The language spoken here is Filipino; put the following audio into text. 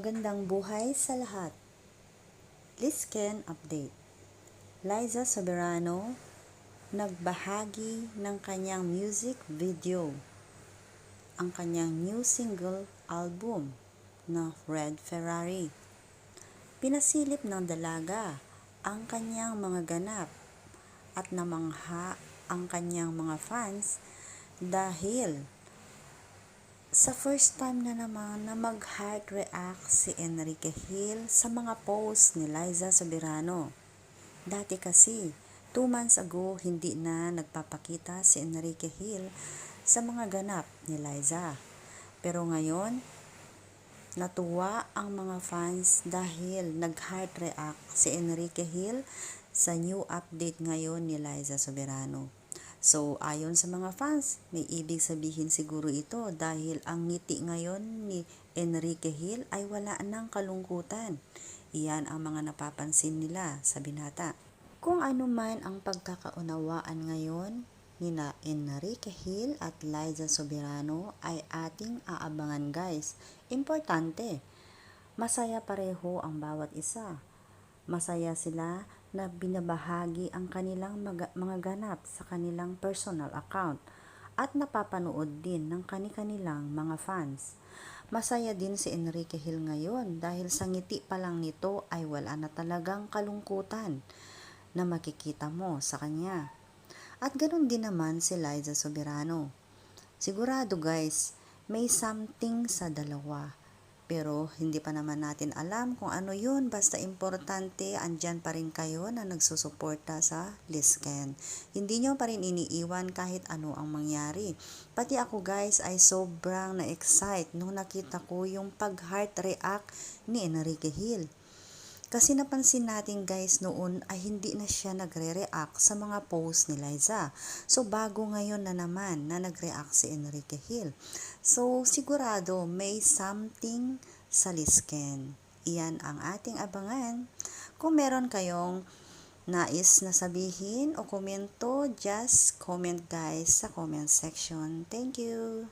Magandang buhay sa lahat. Lisken update. Liza Soberano nagbahagi ng kanyang music video, ang kanyang new single album na Red Ferrari. Pinasilip ng dalaga ang kanyang mga ganap at namangha ang kanyang mga fans dahil sa first time na naman na mag-heart react si Enrique Hill sa mga post ni Liza Soberano. Dati kasi, 2 months ago, hindi na nagpapakita si Enrique Hill sa mga ganap ni Liza. Pero ngayon, natuwa ang mga fans dahil nag-heart react si Enrique Hill sa new update ngayon ni Liza Soberano. So, ayon sa mga fans, may ibig sabihin siguro ito dahil ang ngiti ngayon ni Enrique Hill ay wala ng kalungkutan. Iyan ang mga napapansin nila sa binata. Kung ano man ang pagkakaunawaan ngayon ni Enrique Hill at Liza Soberano ay ating aabangan guys. Importante, masaya pareho ang bawat isa. Masaya sila na binabahagi ang kanilang mga ganap sa kanilang personal account at napapanood din ng kanilang mga fans. Masaya din si Enrique Hill ngayon dahil sa ngiti pa lang nito ay wala na talagang kalungkutan na makikita mo sa kanya. At ganoon din naman si Liza Soberano. Sigurado guys, may something sa dalawa. Pero hindi pa naman natin alam kung ano yun. Basta importante, andyan pa rin kayo na nagsusuporta sa Lisken. Hindi nyo pa rin iniiwan kahit ano ang mangyari. Pati ako guys ay sobrang na-excite nung nakita ko yung pag-heart react ni Enrique Hill. Kasi napansin natin guys noon ay hindi na siya nagre-react sa mga post ni Liza. So bago ngayon na naman na nag-react si Enrique Hill. So sigurado may something sa Lisken. Iyan ang ating abangan. Kung meron kayong nais na sabihin o komento, just comment guys sa comment section. Thank you!